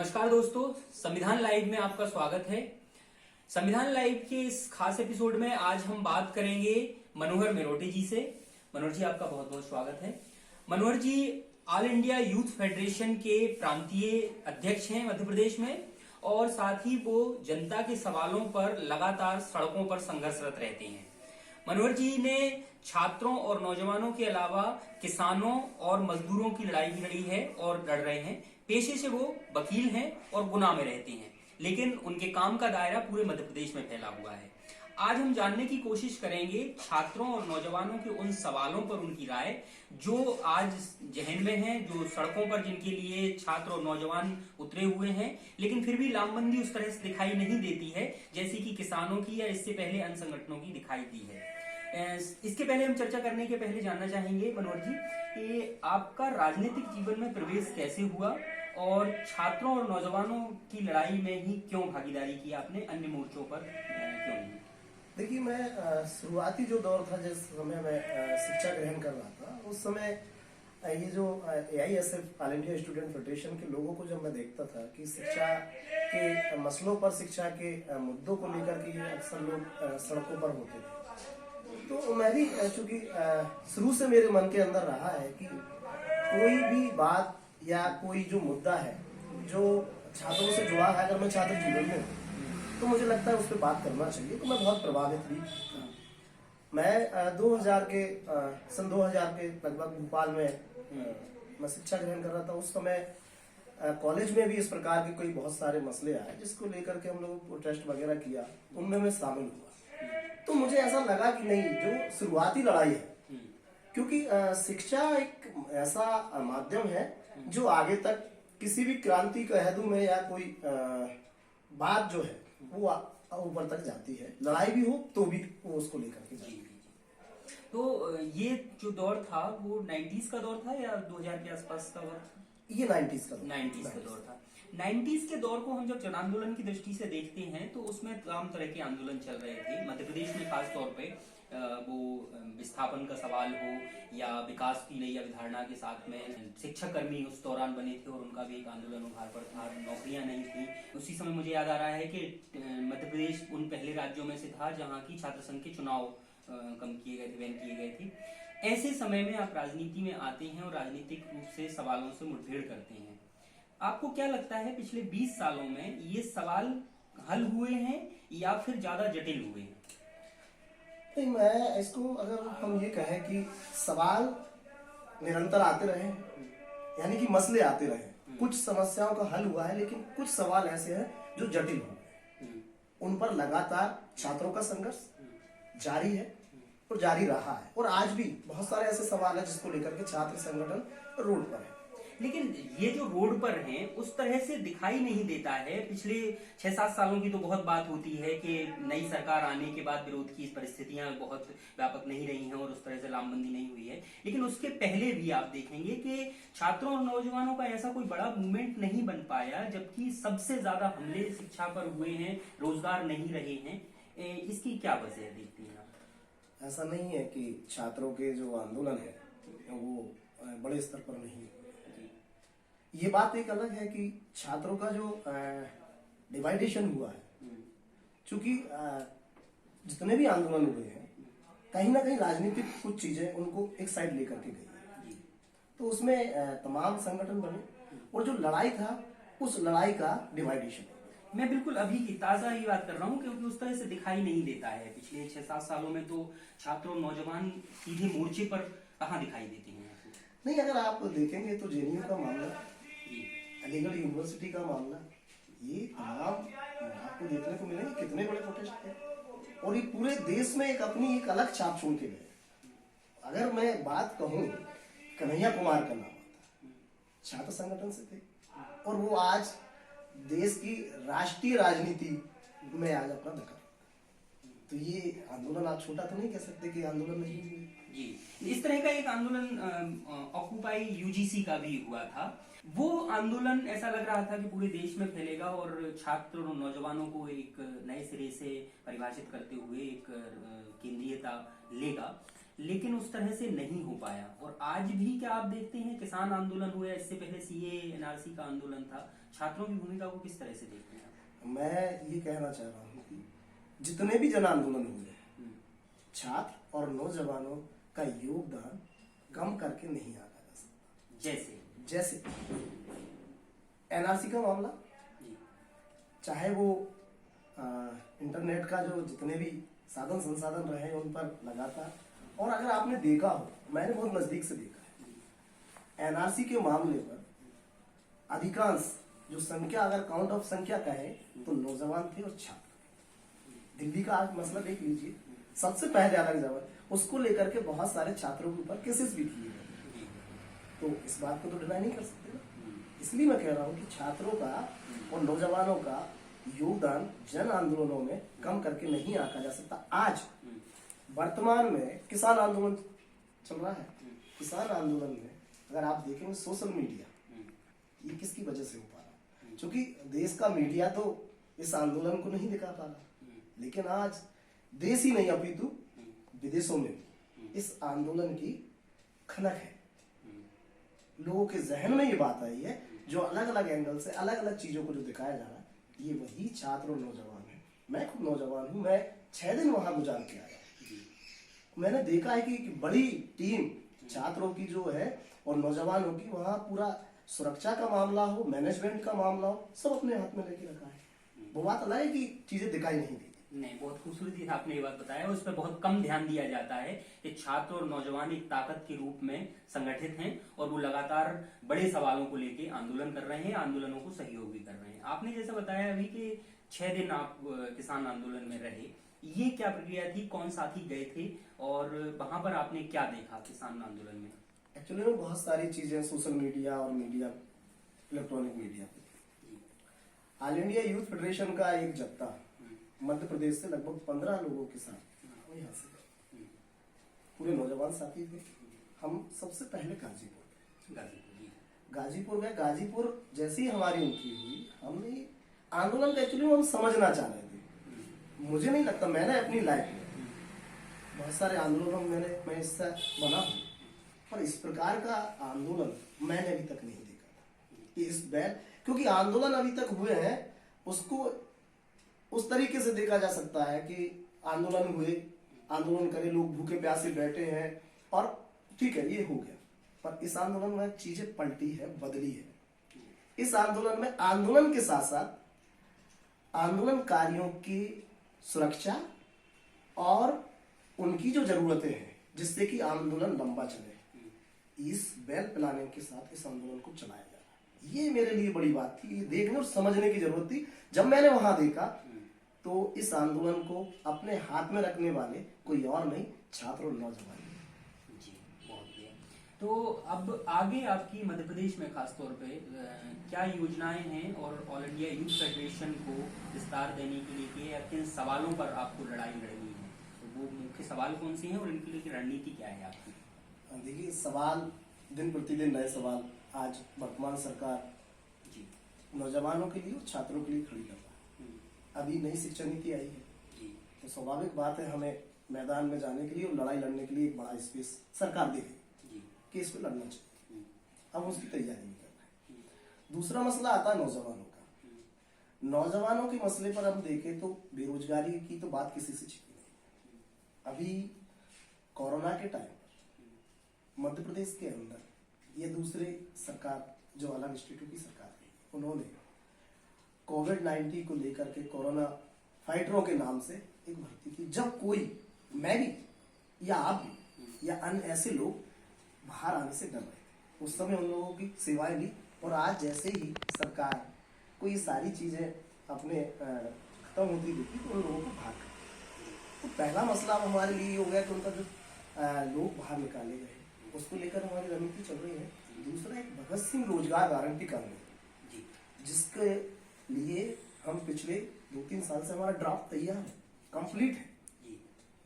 नमस्कार दोस्तों, संविधान लाइव में आपका स्वागत है। संविधान लाइव के इस खास एपिसोड में आज हम बात करेंगे मनोहर मेरोटे जी से। मनोहर जी, आपका बहुत बहुत स्वागत है। मनोहर जी ऑल इंडिया यूथ फेडरेशन के प्रांतीय अध्यक्ष हैं मध्य प्रदेश में, और साथ ही वो जनता के सवालों पर लगातार सड़कों पर संघर्षरत रहते हैं। मनोहर जी ने छात्रों और नौजवानों के अलावा किसानों और मजदूरों की लड़ाई भी लड़ी है और लड़ रहे हैं। पेशे से वो वकील हैं और गुना में रहते हैं, लेकिन उनके काम का दायरा पूरे मध्य प्रदेश में फैला हुआ है। आज हम जानने की कोशिश करेंगे छात्रों और नौजवानों के उन सवालों पर उनकी राय, जो आज जहन में है, जो सड़कों पर जिनके लिए छात्र और नौजवान उतरे हुए हैं, लेकिन फिर भी लामबंदी उस तरह से दिखाई नहीं देती है जैसी कि किसानों की या इससे पहले अन्य संगठनों की दिखाई दी है। इसके पहले हम चर्चा करने के पहले जानना चाहेंगे मनोहर जी कि आपका राजनीतिक जीवन में प्रवेश कैसे हुआ और छात्रों और नौजवानों की लड़ाई में ही क्यों भागीदारी की आपने, अन्य मोर्चों पर क्यों नहीं? देखिए, मैं शुरुआती जो दौर था, जिस समय मैं शिक्षा ग्रहण कर रहा था, उस समय ये जो AISF all India student federation के लोगों को जब मैं देखता था कि शिक्षा के मसलों पर, शिक्षा के मुद्दों को लेकर के ये अक्सर लोग सड़कों पर होते थे, तो मैं भी चूंकि शुरू से मेरे मन के अंदर रहा है कि कोई भी बात या कोई जो मुद्दा है जो छात्रों से जुड़ा है, अगर मैं छात्र जीवन में हूँ तो मुझे लगता है उस पर बात करना चाहिए। तो मैं बहुत प्रभावित भी था। मैं 2000 के सन 2000 के लगभग भोपाल में मैं शिक्षा ग्रहण कर रहा था। उस समय कॉलेज में भी इस प्रकार के कोई बहुत सारे मसले आए जिसको लेकर के हम लोग प्रोटेस्ट वगैरह किया, उनमें मैं शामिल हुआ। तो मुझे ऐसा लगा कि नहीं, जो शुरुआती लड़ाई है, क्योंकि शिक्षा एक ऐसा माध्यम है जो आगे तक किसी भी क्रांति कह दूं मैं या कोई बात जो है वो ऊपर तक जाती है। लड़ाई भी हो तो भी वो उसको लेकर के जाती है। तो ये जो दौर था वो 90s का दौर था या 2000 के आसपास का दौर? ये 90s का दौर था। 90s के दौर को हम जब जन आंदोलन की दृष्टि से देखते हैं तो उसमें तमाम तरह के आंदोलन चल रहे थे। मध्य प्रदेश में खास तौर पे वो विस्थापन का सवाल हो या विकास की नई अवधारणा के साथ में शिक्षक कर्मी उस दौरान बने थे और उनका भी एक आंदोलन उभार पर था, नौकरियां नहीं थी। उसी समय मुझे याद आ रहा है कि मध्य प्रदेश उन पहले राज्यों में से था जहाँ की छात्र संघ के चुनाव कम किए गए थे, बैन किए गए थे। ऐसे समय में आप राजनीति में आते हैं और राजनीतिक रूप से सवालों से मुठभेड़ करते हैं। आपको क्या लगता है पिछले 20 सालों में ये सवाल हल हुए हैं या फिर ज्यादा जटिल हुए हैं? नहीं, मैं इसको अगर हम ये कहें कि सवाल निरंतर आते रहे, यानी कि मसले आते रहे, कुछ समस्याओं का हल हुआ है, लेकिन कुछ सवाल ऐसे हैं जो जटिल हो गए। उन पर लगातार छात्रों का संघर्ष जारी है और जारी रहा है, और आज भी बहुत सारे ऐसे सवाल हैं जिसको लेकर के छात्र संगठन रोड पर है। लेकिन ये जो रोड पर हैं उस तरह से दिखाई नहीं देता है। पिछले 6-7 सालों की तो बहुत बात होती है कि नई सरकार आने के बाद विरोध की परिस्थितियां बहुत व्यापक नहीं रही हैं और उस तरह से लामबंदी नहीं हुई है, लेकिन उसके पहले भी आप देखेंगे कि छात्रों और नौजवानों का ऐसा कोई बड़ा मूवमेंट नहीं बन पाया, जबकि सबसे ज्यादा हमले शिक्षा पर हुए हैं, रोजगार नहीं रहे हैं। इसकी क्या वजह देखती हैं आप? ऐसा नहीं है कि छात्रों के जो आंदोलन है वो बड़े स्तर पर नहीं। ये बात एक अलग है कि छात्रों का जो डिवाइडेशन हुआ है, चूंकि जितने भी आंदोलन हुए हैं कहीं ना कहीं राजनीतिक कुछ चीजें उनको एक साइड लेकर के गई, तो उसमें तमाम संगठन बने और जो लड़ाई था उस लड़ाई का डिवाइडेशन। मैं बिल्कुल अभी की ताजा ही बात कर रहा हूँ, क्योंकि उस तरह से दिखाई नहीं देता है। पिछले 6-7 सालों में तो छात्र और नौजवान सीधे मोर्चे पर कहाँ दिखाई देते हैं? नहीं, अगर आप देखेंगे तो JNU का मामला, अलीगढ़ यूनिवर्सिटी का मामला, ये तमाम आपको देखने को मिलेंगे कितने बड़े प्रोटेस्ट थे, और ये पूरे देश में एक अपनी एक अलग छाप छोड़ के गए। अगर मैं बात कहूँ, कन्हैया कुमार का नाम आता, छात्र संगठन से थे, और वो आज देश की राष्ट्रीय राजनीति में आज अपना दखल। तो ये आंदोलन आप छोटा तो नहीं कह सकते कि आंदोलन नहीं हुए। जी, इस तरह का एक आंदोलन ऑक्यूपाई UGC का भी हुआ था। वो आंदोलन ऐसा लग रहा था कि पूरे देश में फैलेगा और छात्र और नौजवानों को एक नए सिरे से परिभाषित करते हुए एक केंद्रीयता लेगा, लेकिन उस तरह से नहीं हो पाया। और आज भी क्या आप देखते हैं, किसान आंदोलन हुआ, इससे पहले सीए एनआरसी का आंदोलन था, छात्रों की भूमिका को किस तरह से देखते हैं आप? मैं ये कहना चाह रहा हूँ कि जितने भी जन आंदोलन हुए हैं, छात्र और नौजवानों का योगदान कम करके नहीं आंका जा सकता। जैसे एनआरसी का मामला, चाहे वो इंटरनेट का जो जितने भी साधन संसाधन रहे उन पर लगातार, और अगर आपने देखा हो, मैंने बहुत नजदीक से देखा है, एनआरसी के मामले पर अधिकांश जो संख्या, अगर काउंट ऑफ संख्या कहे तो नौजवान थे और छात्र। दिल्ली का आज मसला देख लीजिए, सबसे पहले अलग जवाब, उसको लेकर के बहुत सारे छात्रों के ऊपर केसेस भी किए गए, तो इस बात को तो डिनाई नहीं कर सकते ना। इसलिए मैं कह रहा हूँ कि छात्रों का और नौजवानों का योगदान जन आंदोलनों में कम करके नहीं आंका जा सकता। आज वर्तमान में किसान आंदोलन चल रहा है, किसान आंदोलन में अगर आप देखेंगे सोशल मीडिया, ये किसकी वजह से हो पा रहा है? क्योंकि देश का मीडिया तो इस आंदोलन को नहीं दिखा पा रहा, लेकिन आज देश ही नहीं अपितु विदेशों में इस आंदोलन की खनक है। लोगों के जहन में ये बात आई है, जो अलग अलग एंगल से अलग अलग चीजों को जो दिखाया जा रहा है, ये वही छात्र और नौजवान है। मैं खुद नौजवान हूँ, मैं 6 दिन वहां गुजार के आया। मैंने देखा है कि बड़ी टीम छात्रों की जो है और नौजवानों की, वहां पूरा सुरक्षा का मामला हो, मैनेजमेंट का मामला हो, सब अपने हाथ में लेके रखा है। वो बात अलग है कि चीजें दिखाई नहीं दी। नहीं, बहुत खूबसूरती से आपने ये बात बताया। उस पर बहुत कम ध्यान दिया जाता है कि छात्र और नौजवान एक ताकत के रूप में संगठित हैं और वो लगातार बड़े सवालों को लेके आंदोलन कर रहे हैं, आंदोलनों को सहयोग भी कर रहे हैं। आपने जैसा बताया अभी कि 6 दिन आप किसान आंदोलन में रहे, ये क्या प्रक्रिया थी, कौन साथी गए थे और वहां पर आपने क्या देखा किसान आंदोलन में? एक्चुअली में बहुत सारी चीजें सोशल मीडिया और मीडिया, इलेक्ट्रॉनिक मीडिया पे, ऑल इंडिया यूथ फेडरेशन का एक जत्था मध्य प्रदेश से लगभग 15 लोगों के साथ यहाँ से गए, पूरे नौजवान साथी थे। हम सबसे पहले गाजीपुर गए। गाजीपुर जैसे ही हमारी एंट्री हुई, हमने आंदोलन का एक्चुअली हम समझना चाह रहे थे। मुझे नहीं लगता, मैंने अपनी लाइफ में बहुत सारे आंदोलनों में मैं हिस्सा बना हूँ, पर इस प्रकार का आंदोलन मैंने अभी तक नहीं देखा। क्योंकि आंदोलन अभी तक हुए हैं, उसको उस तरीके से देखा जा सकता है कि आंदोलन हुए, आंदोलन करे, लोग भूखे प्यासे बैठे हैं और ठीक है, ये हो गया। पर इस आंदोलन में चीजें पलटी है, बदली है। इस आंदोलन में आंदोलन के साथ साथ आंदोलनकारियों की सुरक्षा और उनकी जो जरूरतें हैं जिससे कि आंदोलन लंबा चले, इस वेल प्लानिंग के साथ इस आंदोलन को चलाया जा रहा है। ये मेरे लिए बड़ी बात थी, ये देखने और समझने की जरूरत थी। जब मैंने वहां देखा तो इस आंदोलन को अपने हाथ में रखने वाले कोई और नहीं, छात्र और नौजवान। जी, बहुत बढ़िया। तो अब आगे आपकी मध्य प्रदेश में खासतौर पे क्या योजनाएं हैं और ऑल इंडिया यूथ फेडरेशन को विस्तार देने के लिए या किन सवालों पर आपको लड़ाई लड़नी है, तो वो मुख्य सवाल कौन से हैं और इनके लिए रणनीति क्या है आपकी? देखिए, सवाल दिन प्रतिदिन नए सवाल आज वर्तमान सरकार जी नौजवानों के लिए और छात्रों के लिए खड़ी कर रहा है। अभी नई शिक्षा नीति आई है, तो स्वाभाविक बात है हमें मैदान में जाने के लिए और लड़ाई लड़ने के लिए एक बड़ा स्पेस सरकार दे रही कि इस पर लड़ना चाहिए। हम उसकी तैयारी भी कर रहे हैं। दूसरा मसला आता है नौजवानों का। नौजवानों के मसले पर हम देखें तो बेरोजगारी की तो बात किसी से छिपी नहीं। अभी कोरोना के टाइम पर मध्य प्रदेश के अंदर ये दूसरे सरकार, जो अलग इंस्टीट्यूट की सरकार थी, उन्होंने कोविड-19 को लेकर के कोरोना फाइटरों के नाम से एक भर्ती की। जब कोई, मैं भी या आप भी या अन्य ऐसे लोग बाहर आने से डर रहे थे, उस समय उन लोगों की सेवाएं ली। और आज जैसे ही सरकार को ये सारी चीजें अपने खत्म होती देखी तो उन लोगों को बाहर कर। तो पहला मसला अब हमारे लिए हो गया कि उनका जो लोग बाहर निकाले गए, उसको लेकर हमारी रणनीति चल रही है। दूसरा, एक भगत सिंह रोजगार गारंटी कानून, जिसके लिए हम पिछले 2-3 साल से हमारा ड्राफ्ट तैयार है, कंप्लीट है,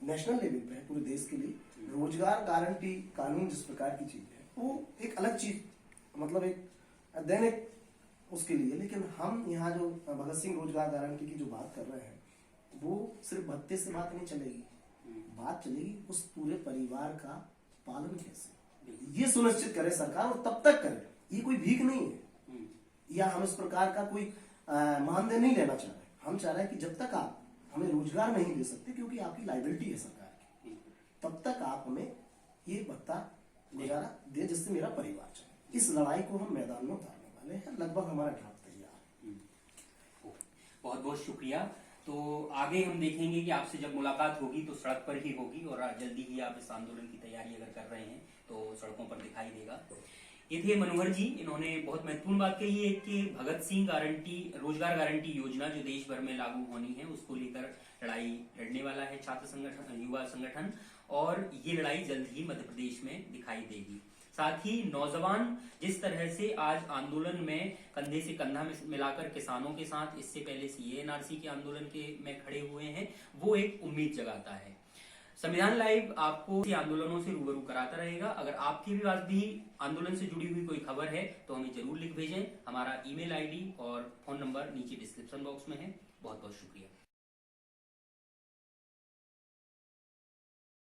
नेशनल लेवल पे है, पूरे देश के लिए रोजगार गारंटी कानून जिस प्रकार की चीज है, वो एक अलग चीज, मतलब एक दैनिक उसके लिए। लेकिन हम यहाँ जो भगत सिंह रोजगार गारंटी की जो बात कर रहे हैं, वो सिर्फ भत्ते से बात नहीं चलेगी। बात चलेगी उस पूरे परिवार का पालन कैसे, ये सुनिश्चित करे सरकार, और तब तक करे। ये कोई भीख नहीं है, या हम इस प्रकार का कोई मानदेय नहीं लेना चाह रहे। हम चाह रहे हैं कि जब तक आप हमें रोजगार नहीं दे सकते, क्योंकि आपकी लाइबिलिटी है सरकार की, तब तक आप हमें ये भत्ता गुजारा दे जिससे मेरा परिवार चले। इस लड़ाई को हम मैदान में उतारने वाले हैं। लगभग हमारा ड्राफ्ट तैयार है। बहुत बहुत शुक्रिया। तो आगे हम देखेंगे कि आपसे जब मुलाकात होगी तो सड़क पर ही होगी, और जल्दी ही आप इस आंदोलन की तैयारी अगर कर रहे हैं तो सड़कों पर दिखाई देगा। ये थे मनोहर जी। इन्होंने बहुत महत्वपूर्ण बात कही है कि भगत सिंह गारंटी रोजगार गारंटी योजना जो देश भर में लागू होनी है, उसको लेकर लड़ाई लड़ने वाला है छात्र संगठन, युवा संगठन, और ये लड़ाई जल्द ही मध्य प्रदेश में दिखाई देगी। साथ ही नौजवान जिस तरह से आज आंदोलन में कंधे से कंधा मिलाकर किसानों के साथ, इससे पहले सीए एनआरसी के आंदोलन में खड़े हुए हैं, वो एक उम्मीद जगाता है। संविधान लाइव आपको आंदोलनों से रूबरू कराता रहेगा। अगर आपके भी पास भी आंदोलन से जुड़ी हुई कोई खबर है तो हमें जरूर लिख भेजें। हमारा ईमेल आईडी और फोन नंबर नीचे डिस्क्रिप्शन बॉक्स में है। बहुत बहुत शुक्रिया।